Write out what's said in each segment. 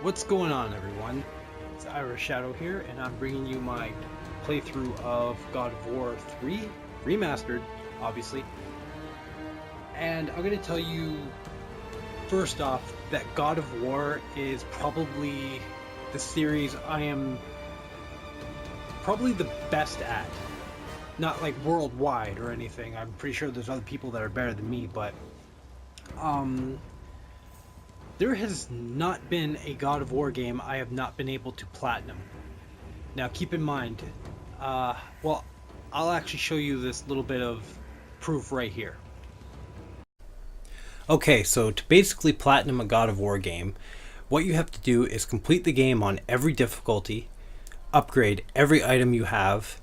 What's going on, everyone? It's Irish Shadow here, and I'm bringing you my playthrough of God of War 3, remastered, obviously. And I'm going to tell you, first off, that God of War is probably the series I am probably the best at. Not like worldwide or anything. I'm pretty sure there's other people that are better than me, but there has not been a God of War game I have not been able to platinum. Now keep in mind, well, I'll actually show you this little bit of proof right here. Okay, so to basically platinum a God of War game, what you have to do is complete the game on every difficulty, upgrade every item you have,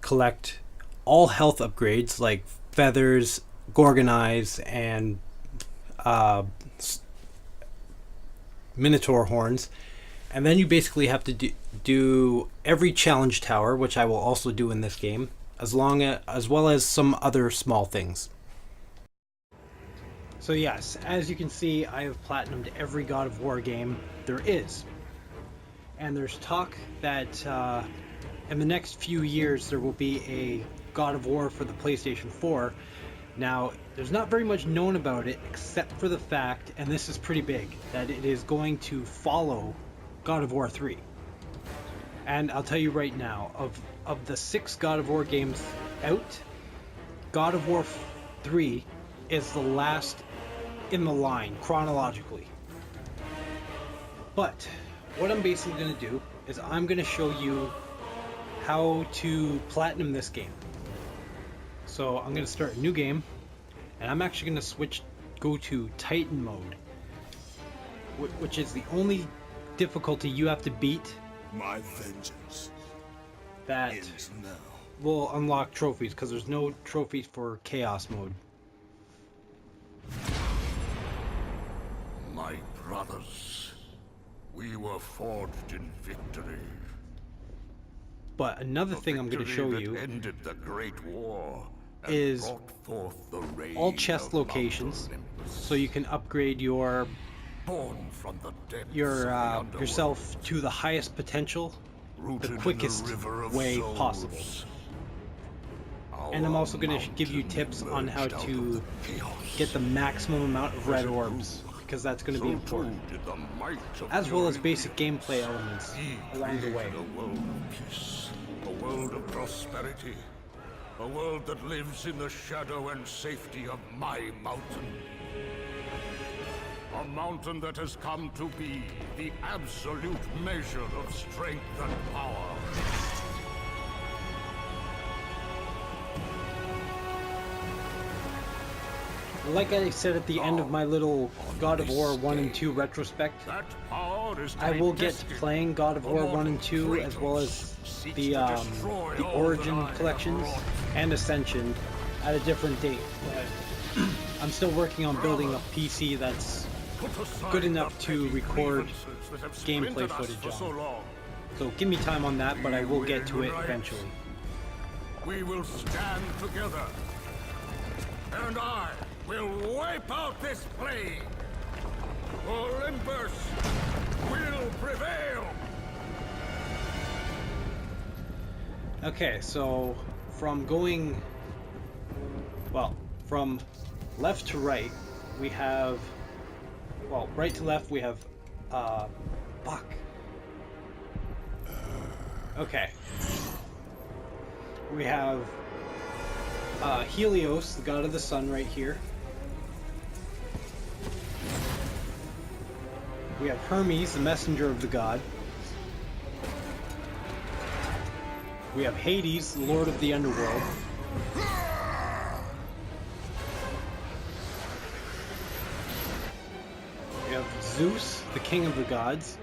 collect all health upgrades like feathers, Gorgon eyes, and Minotaur horns, and then you basically have to do every challenge tower, which I will also do in this game, as well as some other small things. So yes, as you can see, I have platinumed every God of War game there is, and there's talk that in the next few years there will be a God of War for the PlayStation 4. Now, there's not very much known about it, except for the fact, and this is pretty big, that it is going to follow God of War 3. And I'll tell you right now, of the 6 God of War games out, God of War 3 is the last in the line, chronologically. But, what I'm basically going to do is I'm going to show you how to platinum this game. So I'm going to start a new game, and I'm actually going to go to Titan mode, which is the only difficulty you have to beat. My vengeance that ends now. Will unlock trophies, because there's no trophies for Chaos mode. My brothers, we were forged in victory. But another thing I'm going to show you ended the Great War is forth the all chest locations, so you can upgrade your yourself to the highest potential, the quickest way possible. And I'm also going to give you tips on how to get the maximum amount of red orbs, because that's going to be important, as well as basic gameplay elements along the way. A world of peace, a world of prosperity, a world that lives in the shadow and safety of my mountain. A mountain that has come to be the absolute measure of strength and power. Like I said at the end of my little God of War 1 and 2 retrospect, I will get to playing God of War 1 and 2 as well as the Origin collections and Ascension at a different date. I'm still working on building a PC that's good enough to record gameplay footage on. So give me time on that, but I will get to it eventually. We will stand together, and I will wipe out this plague. Olympus will prevail. Okay, so from left to right, we have, right to left we have, fuck. Okay. We have, Helios, the god of the sun, right here. We have Hermes, the messenger of the god. We have Hades, the lord of the underworld. We have Zeus, the king of the gods.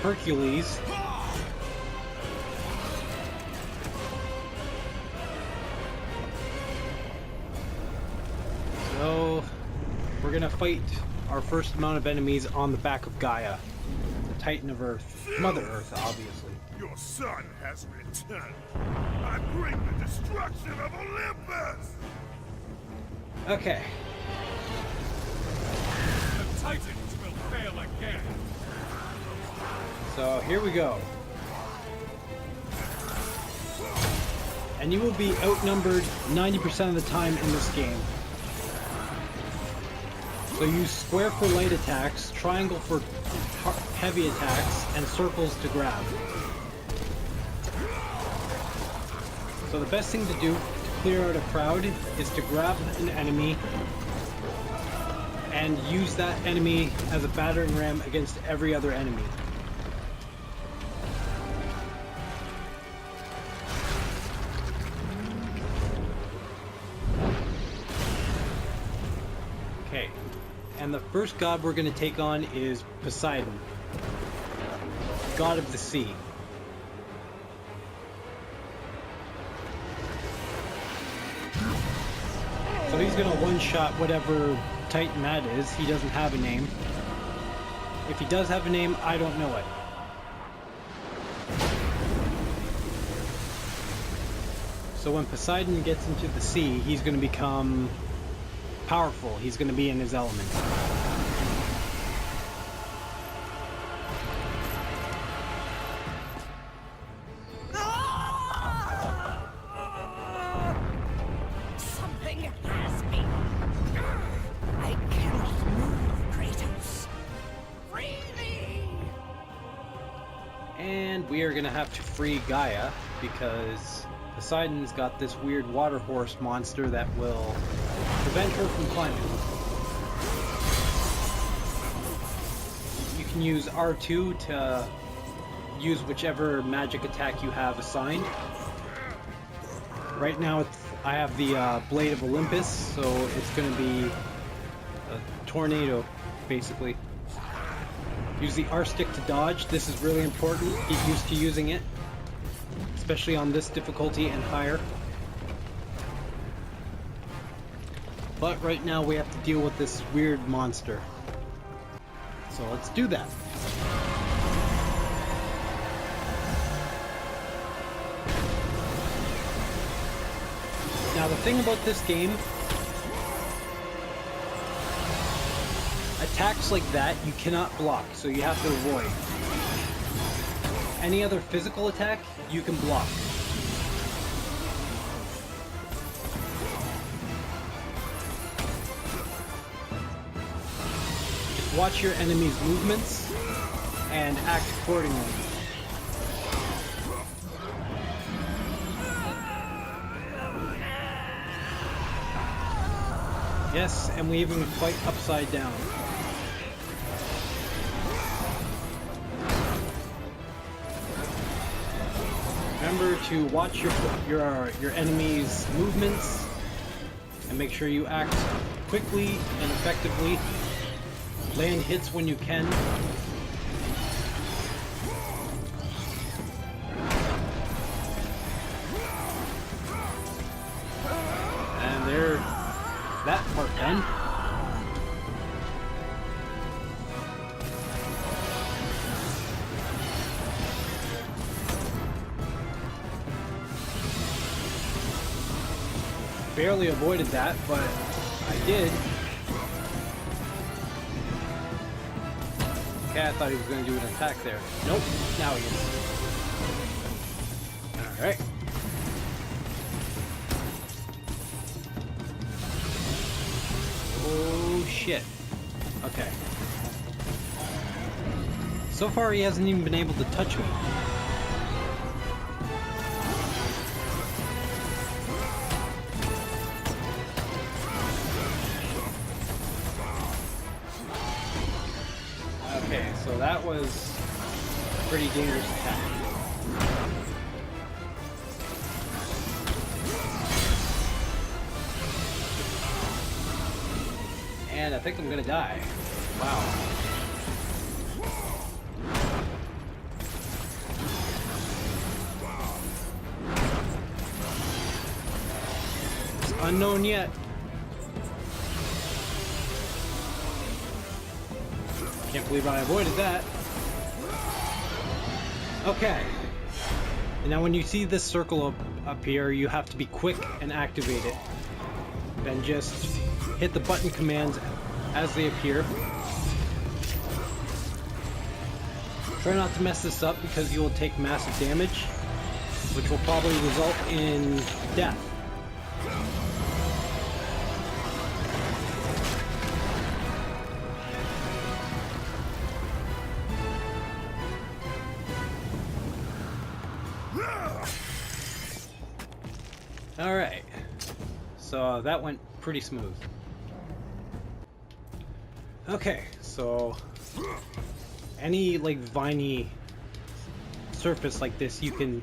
Hercules. So, we're gonna fight our first amount of enemies on the back of Gaia, the Titan of Earth, Mother Earth, obviously. Your son has returned. I bring the destruction of Olympus! Okay. The Titans will fail again. So here we go. And you will be outnumbered 90% of the time in this game. So use square for light attacks, triangle for heavy attacks, and circles to grab. So the best thing to do to clear out a crowd is to grab an enemy and use that enemy as a battering ram against every other enemy. Okay, and the first god we're going to take on is Poseidon, god of the sea. So he's going to one-shot whatever Titan that is. He doesn't have a name. If he does have a name, I don't know it. So when Poseidon gets into the sea, he's going to become powerful. He's going to be in his element. Something has me. I cannot move, Kratos. Free me! And we are going to have to free Gaia because Poseidon's got this weird water horse monster that will prevent her from climbing. You can use R2 to use whichever magic attack you have assigned. Right now I have the Blade of Olympus, so it's going to be a tornado, basically. Use the R stick to dodge. This is really important. Get used to using it, especially on this difficulty and higher. But right now we have to deal with this weird monster. So let's do that. Now the thing about this game, attacks like that you cannot block, so you have to avoid. Any other physical attack, you can block. Just watch your enemy's movements and act accordingly. Yes, and we even fight upside down. Remember to watch your enemy's movements and make sure you act quickly and effectively. Land hits when you can. And there's that part done. Barely avoided that, but I did. Okay, I thought he was going to do an attack there. Nope, now he is. Alright. Oh shit. Okay. So far he hasn't even been able to touch me. Okay, so that was a pretty dangerous attack. And I think I'm gonna die. Wow. It's unknown yet. Can't believe I avoided that. Okay. And now when you see this circle up here, you have to be quick and activate it. Then just hit the button commands as they appear. Try not to mess this up because you will take massive damage, which will probably result in death. Alright, so that went pretty smooth. Okay, so any like viney surface like this you can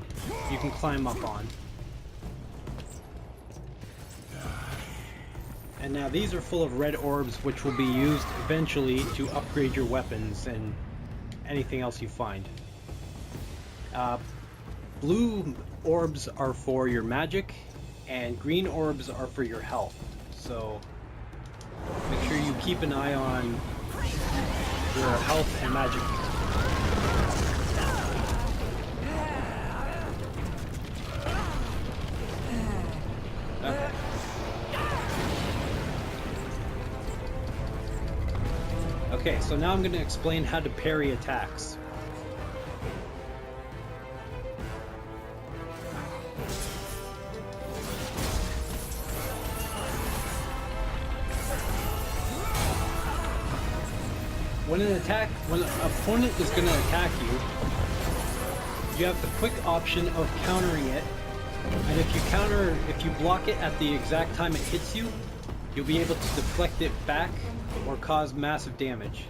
climb up on. And now these are full of red orbs which will be used eventually to upgrade your weapons and anything else you find. Blue orbs are for your magic and green orbs are for your health. So make sure you keep an eye on your health and magic. Okay, so now I'm going to explain how to parry attacks. When an opponent is going to attack you, you have the quick option of countering it, and if you block it at the exact time it hits you, you'll be able to deflect it back or cause massive damage.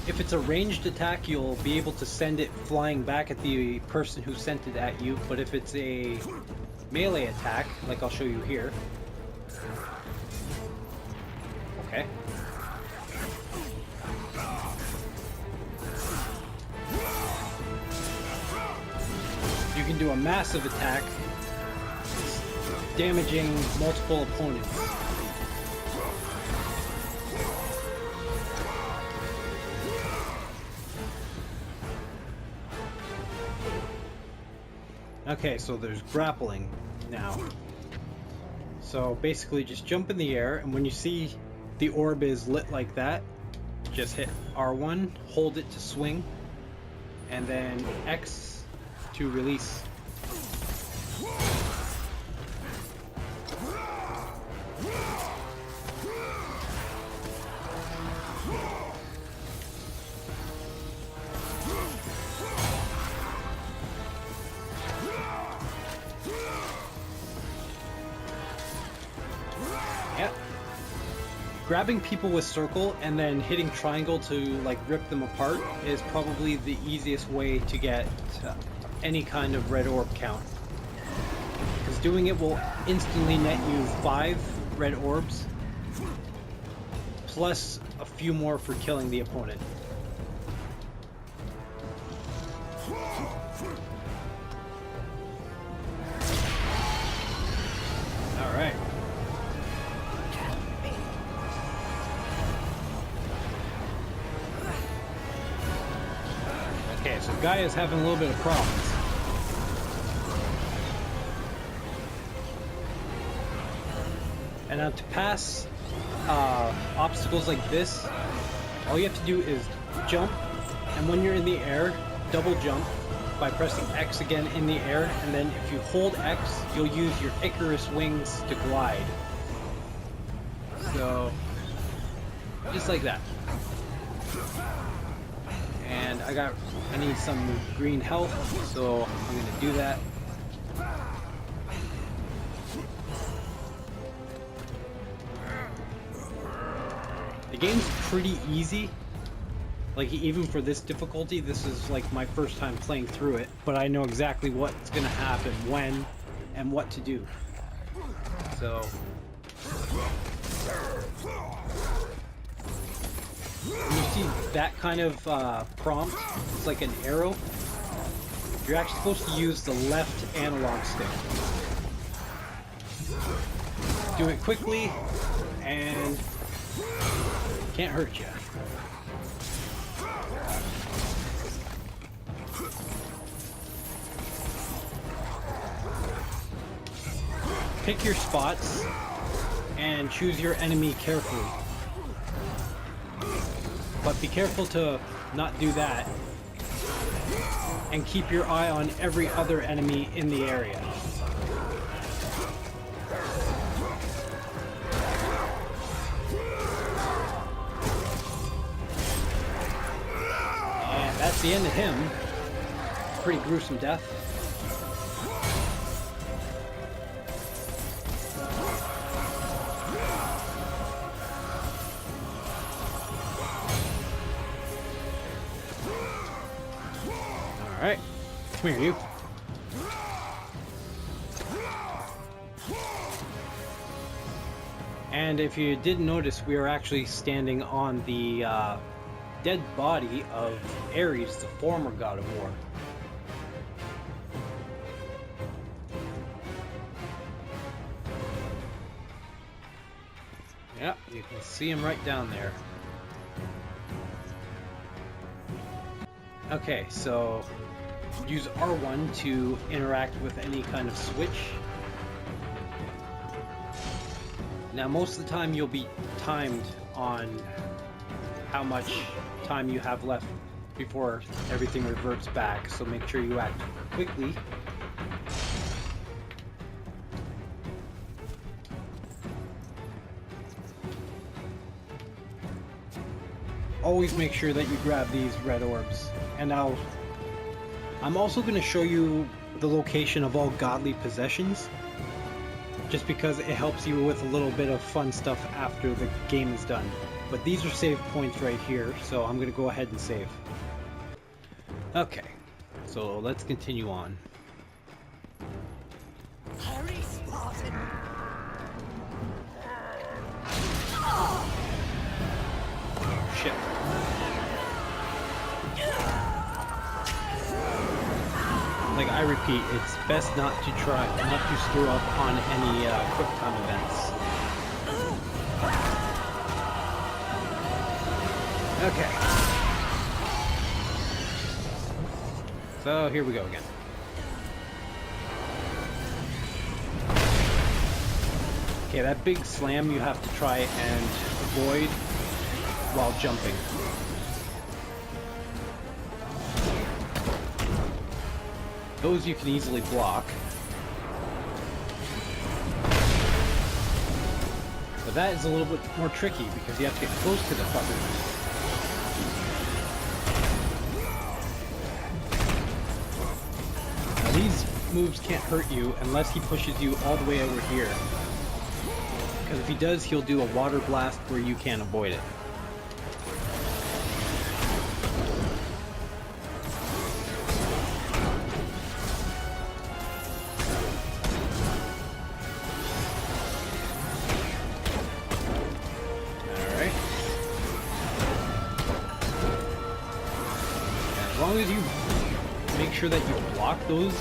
If it's a ranged attack, you'll be able to send it flying back at the person who sent it at you, but if it's a melee attack, like I'll show you here. Okay. You can do a massive attack, damaging multiple opponents. Okay, so there's grappling now. So basically just jump in the air, and when you see the orb is lit like that, just hit R1, hold it to swing, and then X to release. Yep. Grabbing people with circle and then hitting triangle to like rip them apart is probably the easiest way to get any kind of red orb count. Because doing it will instantly net you 5 red orbs, plus a few more for killing the opponent. Alright. Okay, so Guy is having a little bit of problems. And now to pass obstacles like this, all you have to do is jump, and when you're in the air, double jump by pressing X again in the air, and then if you hold X, you'll use your Icarus wings to glide. So, just like that. And I need some green health, so I'm gonna do that. The game's pretty easy. Like, even for this difficulty, this is like my first time playing through it, but I know exactly what's gonna happen, when, and what to do. So when you see that kind of prompt, it's like an arrow. You're actually supposed to use the left analog stick. Do it quickly, and can't hurt you. Pick your spots, and and choose your enemy carefully. But be careful to not do that. And keep your eye on every other enemy in the area. And that's the end of him. Pretty gruesome death. Alright, come here, you. And if you didn't notice, we are actually standing on the dead body of Ares, the former god of war. Yep, you can see him right down there. Okay, so use R1 to interact with any kind of switch. Now most of the time you'll be timed on how much time you have left before everything reverts back, so make sure you act quickly. Always make sure that you grab these red orbs. And I'm also going to show you the location of all godly possessions, just because it helps you with a little bit of fun stuff after the game is done. But these are save points right here, so I'm going to go ahead and save. Okay, so let's continue on. Hurry, Spartan! Shit. Like I repeat, it's best not to screw up on any quick time events. Okay. So here we go again. Okay, that big slam you have to try and avoid while jumping. Those you can easily block. But that is a little bit more tricky because you have to get close to the fucker. Now these moves can't hurt you unless he pushes you all the way over here. Because if he does, he'll do a water blast where you can't avoid it. As long as you make sure that you block those,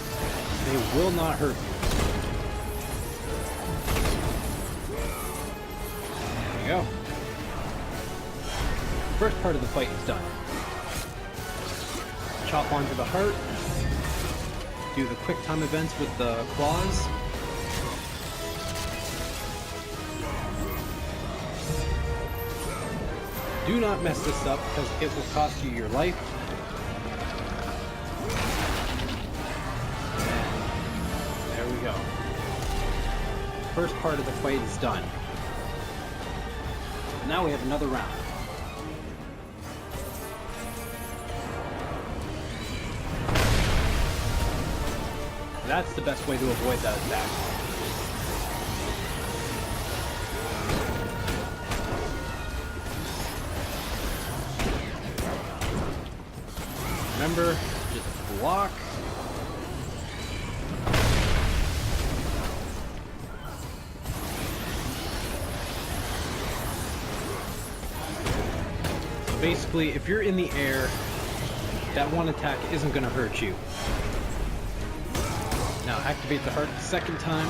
they will not hurt you. There you go. First part of the fight is done. Chop onto the heart. Do the quick time events with the claws. Do not mess this up because it will cost you your life. There we go. First part of the fight is done. Now we have another round. That's the best way to avoid that attack. Remember, just block. So basically, if you're in the air, that one attack isn't going to hurt you. Now activate the heart the second time.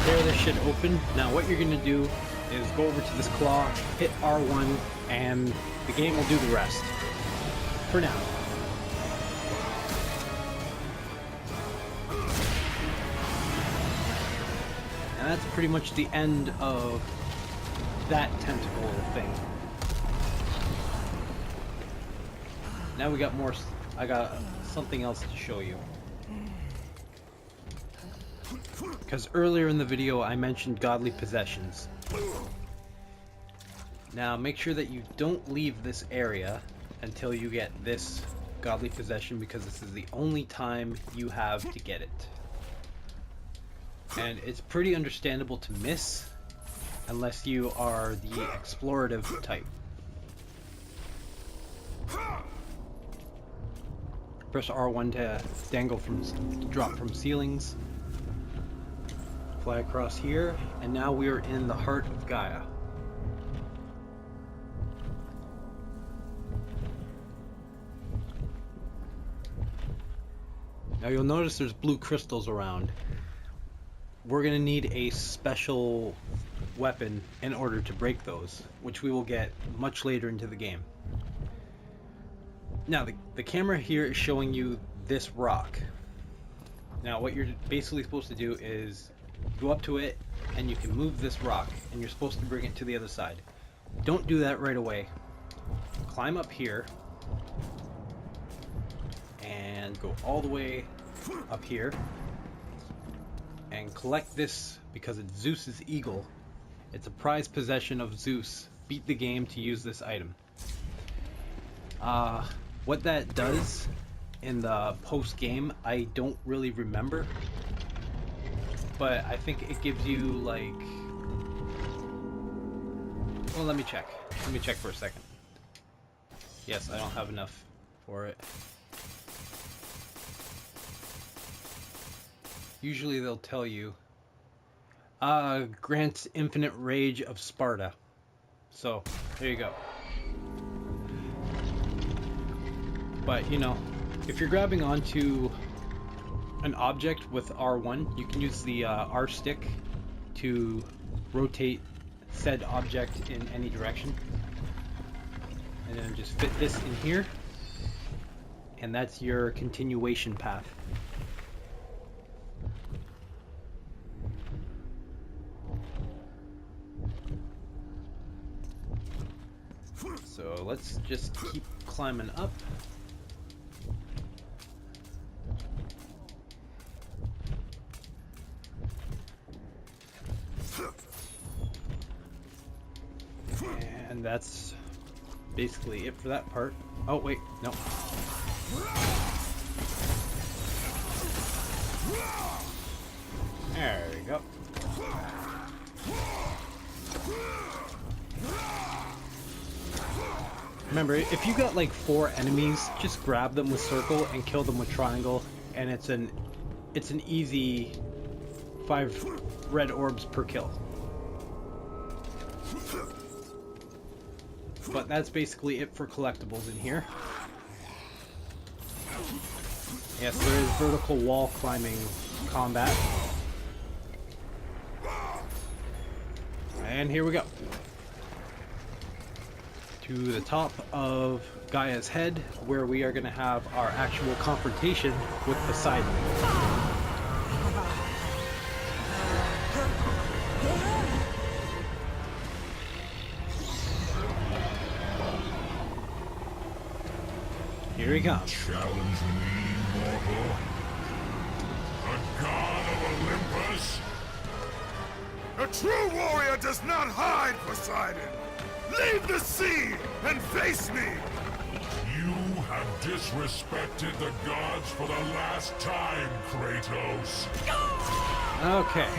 Tear this shit open. Now what you're going to do is go over to this claw, hit R1, and the game will do the rest. For now. And And that's pretty much the end of that tentacle thing. Now we got more. I got something else to show you. Because earlier in the video I mentioned godly possessions. Now make sure that you don't leave this area until you get this godly possession, because this is the only time you have to get it. And it's pretty understandable to miss unless you are the explorative type. Press R1 to drop from ceilings. Fly across here, and now we are in the heart of Gaia. Now you'll notice there's blue crystals around. We're going to need a special weapon in order to break those, which we will get much later into the game. Now the camera here is showing you this rock. Now what you're basically supposed to do is go up to it and you can move this rock, and you're supposed to bring it to the other side. Don't do that right away. Climb up here and go all the way up here and collect this, because it's Zeus's eagle. It's a prized possession of Zeus. Beat the game to use this item. What that does in the post-game, I don't really remember, but I think it gives you like... Well, let me check. Let me check for a second. Yes, I don't have enough for it. Usually they'll tell you, grants infinite rage of Sparta. So, there you go. But, you know, if you're grabbing onto an object with R1, you can use the R stick to rotate said object in any direction. And then just fit this in here, and that's your continuation path. So let's just keep climbing up. And that's basically it for that part. Oh wait, no. There we go. Remember, if you got like 4 enemies, just grab them with circle and kill them with triangle, and it's an easy 5 red orbs per kill. But that's basically it for collectibles in here. Yes, there is vertical wall climbing combat. And here we go. To the top of Gaia's head, where we are going to have our actual confrontation with Poseidon. Here he comes. Challenge me, mortal. The god of Olympus? A true warrior does not hide, Poseidon! Leave the sea and face me! You have disrespected the gods for the last time, Kratos. Okay.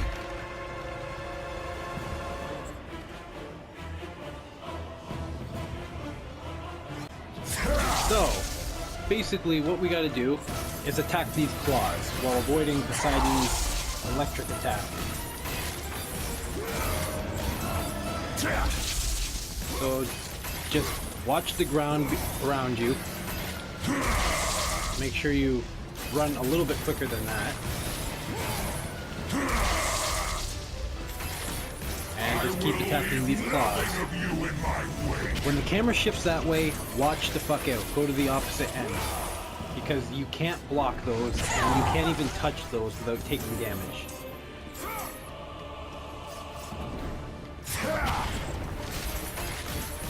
So, basically what we gotta do is attack these claws while avoiding Poseidon's electric attack. So, just watch the ground around you. Make sure you run a little bit quicker than that. And just keep attacking these claws. When the camera shifts that way, watch the fuck out. Go to the opposite end. Because you can't block those, and you can't even touch those without taking damage.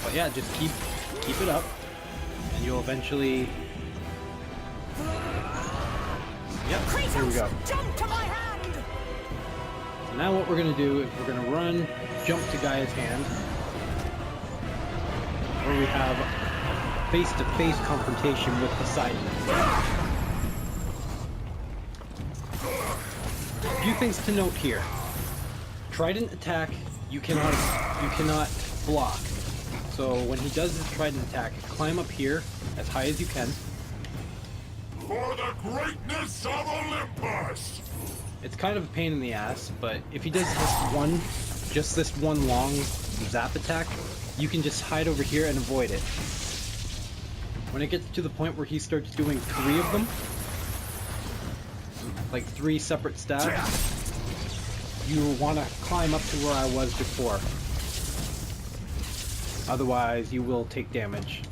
But yeah, just keep it up, and you'll eventually. Yep, here we go. Jump to my hand! So now what we're gonna do is we're gonna run, jump to Gaia's hand, where we have face-to-face confrontation with Poseidon. A few things to note here. Trident attack, you cannot block. So when he does his trident attack, climb up here as high as you can. For the greatness of Olympus! It's kind of a pain in the ass, but if he does just this one long zap attack, you can just hide over here and avoid it. When it gets to the point where he starts doing 3 of them, like 3 separate stacks, you want to climb up to where I was before. Otherwise, you will take damage.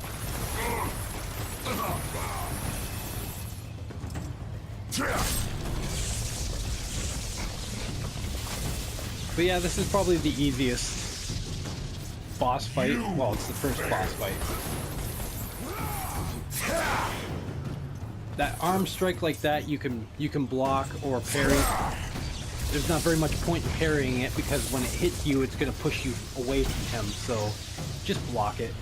But yeah, this is probably the easiest boss fight. Well, it's the first boss fight. That arm strike like that, you can block or parry. There's not very much point in parrying it because when it hits you, it's going to push you away from him. So just block it.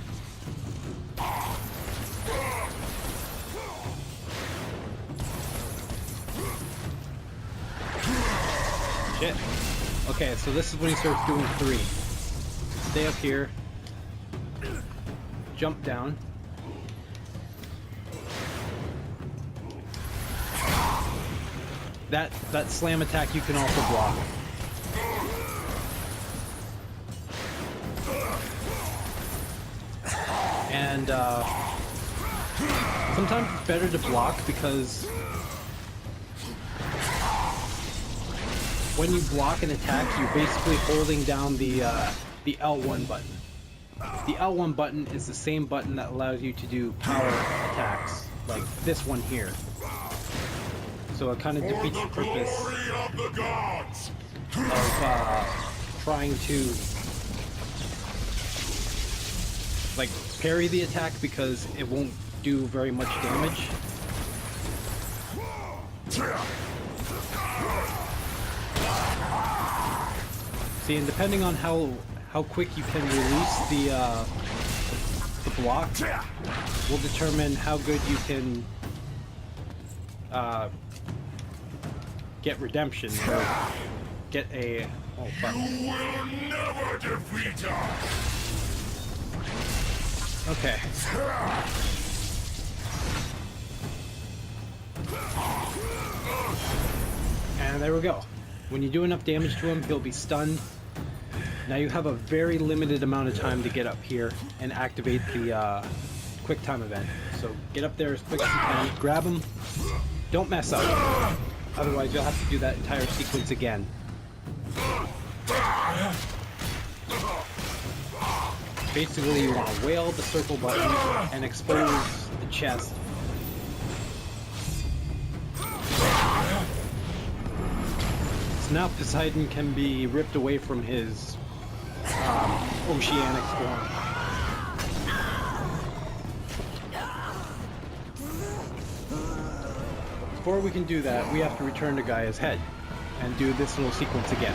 Shit. Okay, so this is when he starts doing 3. Stay up here. Jump down. That slam attack you can also block. And sometimes it's better to block because when you block an attack, you're basically holding down the L1 button. The L1 button is the same button that allows you to do power attacks, like this one here. So it kind of defeats the purpose of trying to like parry the attack because it won't do very much damage. See, and depending on how quick you can release the block will determine how good you can get redemption or get a fuck. You will never defeat us! Okay. And there we go. When you do enough damage to him, he'll be stunned. Now you have a very limited amount of time to get up here and activate the quick time event. So get up there as quick as you can, grab him, don't mess up. Otherwise you'll have to do that entire sequence again. Basically you want to whale the circle button and expose the chest. So now Poseidon can be ripped away from his oceanic form. Before we can do that, we have to return to Gaia's head and do this little sequence again.